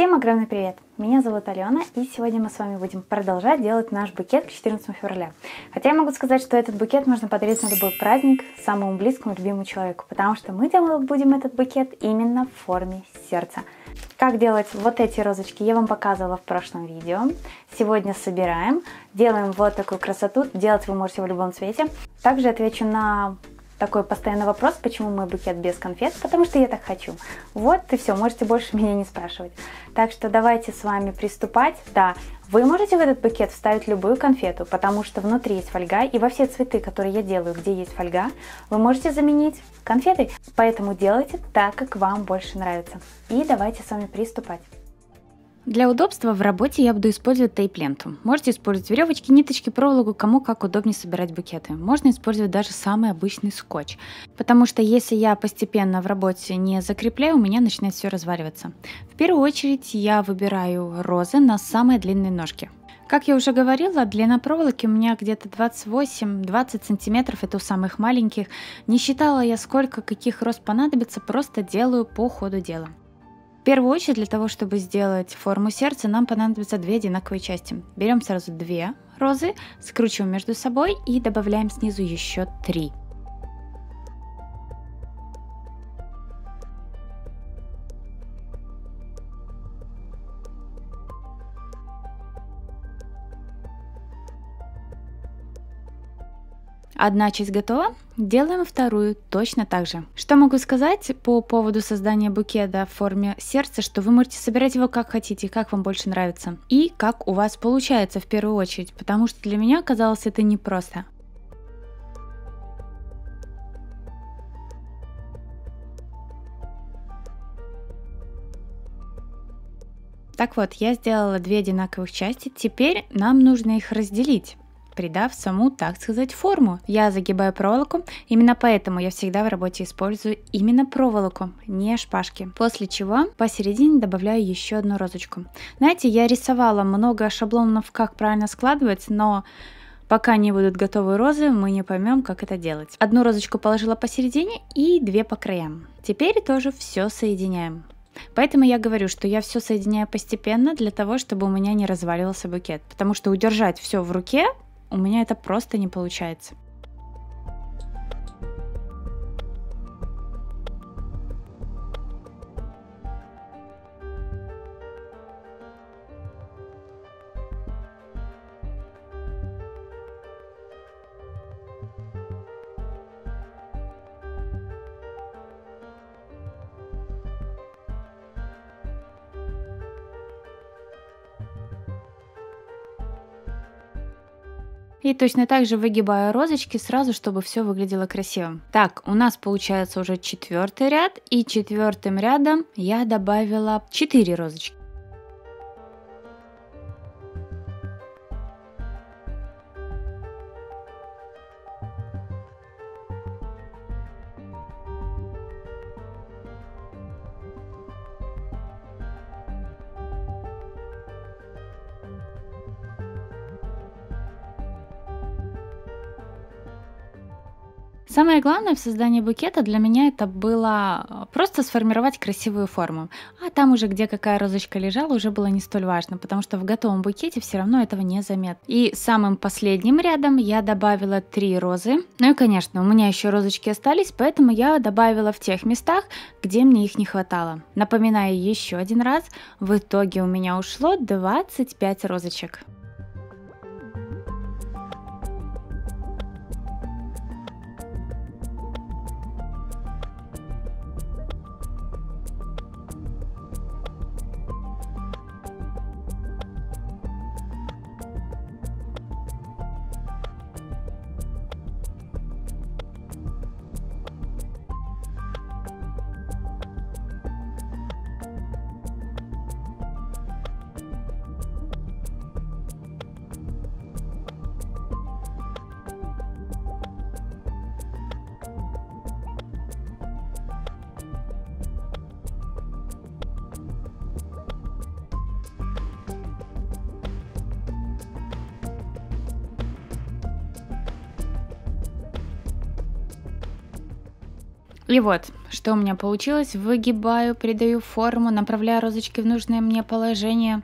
Всем огромный привет! Меня зовут Алена, и сегодня мы с вами будем продолжать делать наш букет к 14 февраля. Хотя я могу сказать, что этот букет можно подарить на любой праздник самому близкому, любимому человеку, потому что мы делать будем этот букет именно в форме сердца. Как делать вот эти розочки я вам показывала в прошлом видео. Сегодня собираем, делаем вот такую красоту. Делать вы можете в любом цвете. Также отвечу на такой постоянный вопрос, почему мой букет без конфет, потому что я так хочу. Вот и все, можете больше меня не спрашивать. Так что давайте с вами приступать. Да, вы можете в этот букет вставить любую конфету, потому что внутри есть фольга, и во все цветы, которые я делаю, где есть фольга, вы можете заменить конфетой. Поэтому делайте так, как вам больше нравится. И давайте с вами приступать. Для удобства в работе я буду использовать тейп-ленту. Можете использовать веревочки, ниточки, проволоку, кому как удобнее собирать букеты. Можно использовать даже самый обычный скотч, потому что если я постепенно в работе не закрепляю, у меня начинает все разваливаться. В первую очередь я выбираю розы на самые длинные ножки. Как я уже говорила, длина проволоки у меня где-то 28-20 сантиметров, это у самых маленьких. Не считала я, сколько каких роз понадобится, просто делаю по ходу дела. В первую очередь, для того, чтобы сделать форму сердца, нам понадобится две одинаковые части. Берем сразу две розы, скручиваем между собой и добавляем снизу еще 3. Одна часть готова, делаем вторую точно так же. Что могу сказать по поводу создания букета в форме сердца, что вы можете собирать его как хотите, как вам больше нравится. И как у вас получается в первую очередь, потому что для меня оказалось это непросто. Так вот, я сделала две одинаковых части, теперь нам нужно их разделить, придав саму, так сказать, форму. Я загибаю проволоку, именно поэтому я всегда в работе использую именно проволоку, не шпажки. После чего посередине добавляю еще одну розочку. Знаете, я рисовала много шаблонов, как правильно складывать, но пока не будут готовы розы, мы не поймем, как это делать. Одну розочку положила посередине и две по краям. Теперь тоже все соединяем. Поэтому я говорю, что я все соединяю постепенно, для того, чтобы у меня не разваливался букет. Потому что удержать все в руке у меня это просто не получается. И точно так же выгибаю розочки сразу, чтобы все выглядело красиво. Так, у нас получается уже 4-й ряд, и 4-м рядом я добавила 4 розочки. Самое главное в создании букета для меня это было просто сформировать красивую форму. А там уже где какая розочка лежала, уже было не столь важно, потому что в готовом букете все равно этого не заметно. И самым последним рядом я добавила 3 розы. Ну и конечно, у меня еще розочки остались, поэтому я добавила в тех местах, где мне их не хватало. Напоминаю еще один раз, в итоге у меня ушло 25 розочек. И вот, что у меня получилось. Выгибаю, придаю форму, направляю розочки в нужное мне положение.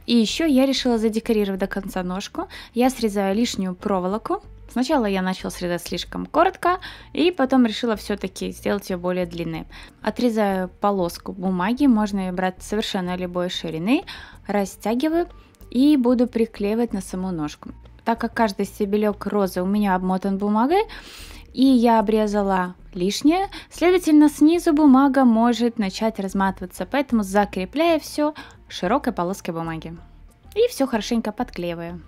И еще я решила задекорировать до конца ножку. Я срезаю лишнюю проволоку. Сначала я начала срезать слишком коротко, и потом решила все-таки сделать ее более длинной. Отрезаю полоску бумаги, можно ее брать совершенно любой ширины, растягиваю и буду приклеивать на саму ножку. Так как каждый стебелек розы у меня обмотан бумагой, и я обрезала лишнее, следовательно, снизу бумага может начать разматываться, поэтому закрепляю все широкой полоской бумаги. И все хорошенько подклеиваю.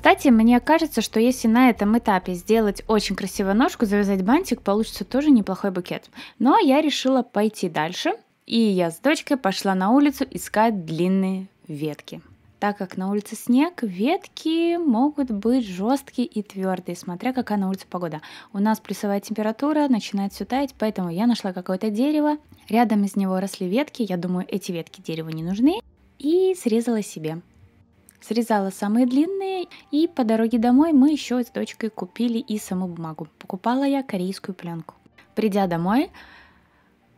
Кстати, мне кажется, что если на этом этапе сделать очень красивую ножку, завязать бантик, получится тоже неплохой букет. Но я решила пойти дальше, и я с дочкой пошла на улицу искать длинные ветки. Так как на улице снег, ветки могут быть жесткие и твердые, смотря какая на улице погода. У нас плюсовая температура, начинает все таять, поэтому я нашла какое-то дерево. Рядом из него росли ветки, я думаю, эти ветки дереву не нужны, и срезала себе. Срезала самые длинные, и по дороге домой мы еще с дочкой купили и саму бумагу. Покупала я корейскую пленку. Придя домой,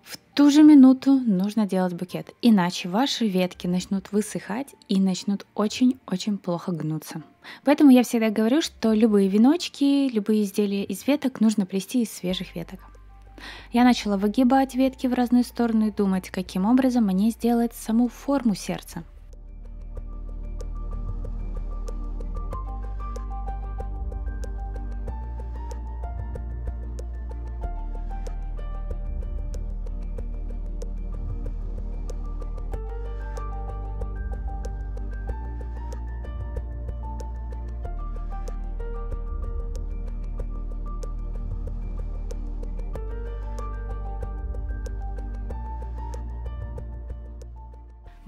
в ту же минуту нужно делать букет, иначе ваши ветки начнут высыхать и начнут очень-очень плохо гнуться. Поэтому я всегда говорю, что любые веночки, любые изделия из веток нужно плести из свежих веток. Я начала выгибать ветки в разные стороны и думать, каким образом мне сделать саму форму сердца.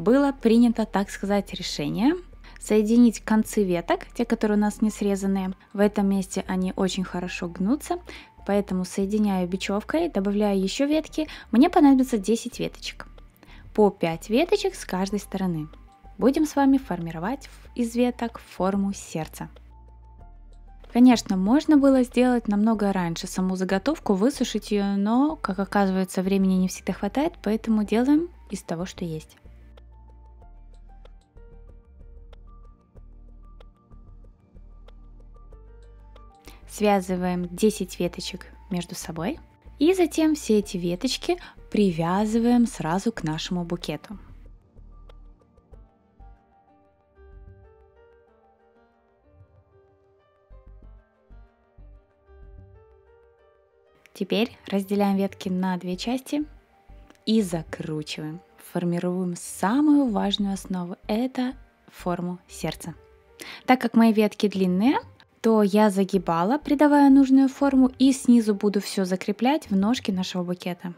Было принято, так сказать, решение соединить концы веток, те, которые у нас не срезанные. В этом месте они очень хорошо гнутся, поэтому соединяю бечевкой, добавляю еще ветки. Мне понадобится 10 веточек, по 5 веточек с каждой стороны. Будем с вами формировать из веток форму сердца. Конечно, можно было сделать намного раньше саму заготовку, высушить ее, но, как оказывается, времени не всегда хватает, поэтому делаем из того, что есть. Связываем 10 веточек между собой и затем все эти веточки привязываем сразу к нашему букету. Теперь разделяем ветки на две части и закручиваем. Формируем самую важную основу – это форму сердца. Так как мои ветки длинные, то я загибала, придавая нужную форму, и снизу буду все закреплять в ножке нашего букета.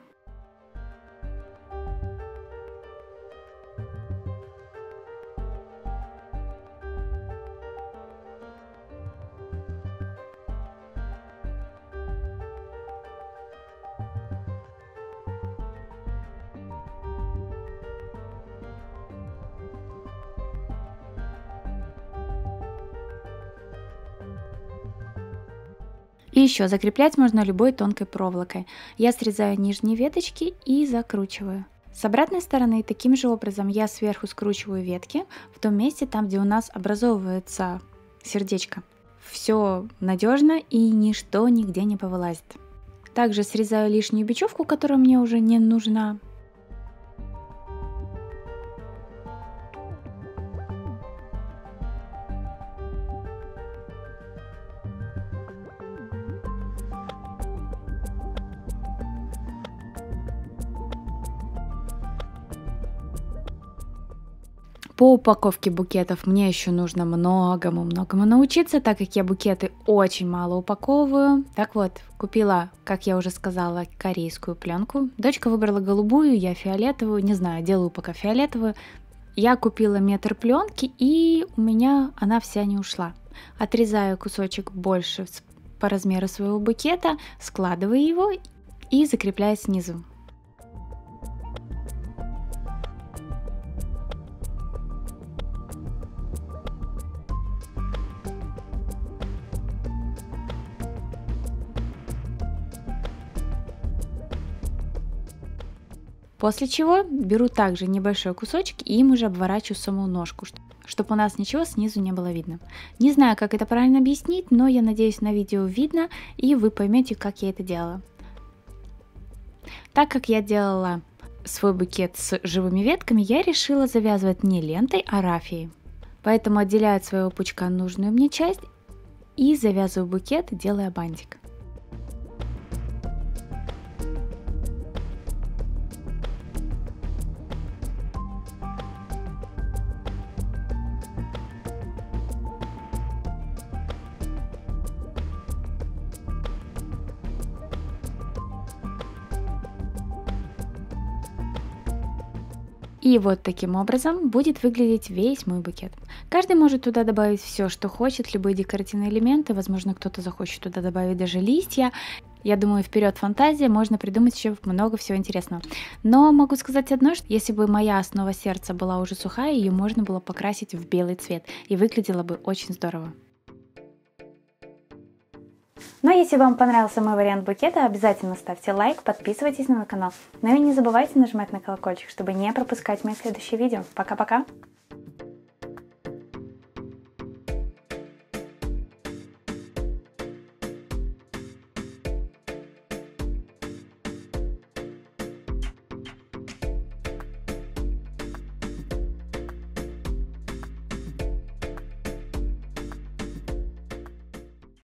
И еще закреплять можно любой тонкой проволокой. Я срезаю нижние веточки и закручиваю. С обратной стороны таким же образом я сверху скручиваю ветки в том месте, там где у нас образовывается сердечко. Все надежно и ничто нигде не повылазит. Также срезаю лишнюю бечевку, которая мне уже не нужна. По упаковке букетов мне еще нужно многому научиться, так как я букеты очень мало упаковываю. Так вот, купила, как я уже сказала, корейскую пленку. Дочка выбрала голубую, я фиолетовую, не знаю, делаю пока фиолетовую. Я купила метр пленки, и у меня она вся не ушла. Отрезаю кусочек больше по размеру своего букета, складываю его и закрепляю снизу. После чего беру также небольшой кусочек и им уже обворачиваю саму ножку, чтобы у нас ничего снизу не было видно. Не знаю, как это правильно объяснить, но я надеюсь, на видео видно, и вы поймете, как я это делала. Так как я делала свой букет с живыми ветками, я решила завязывать не лентой, а рафией. Поэтому отделяю от своего пучка нужную мне часть и завязываю букет, делая бантик. И вот таким образом будет выглядеть весь мой букет. Каждый может туда добавить все, что хочет, любые декоративные элементы. Возможно, кто-то захочет туда добавить даже листья. Я думаю, вперед фантазия, можно придумать еще много всего интересного. Но могу сказать одно, что если бы моя основа сердца была уже сухая, ее можно было покрасить в белый цвет. И выглядело бы очень здорово. Но если вам понравился мой вариант букета, обязательно ставьте лайк, подписывайтесь на мой канал. Ну и не забывайте нажимать на колокольчик, чтобы не пропускать мои следующие видео. Пока-пока!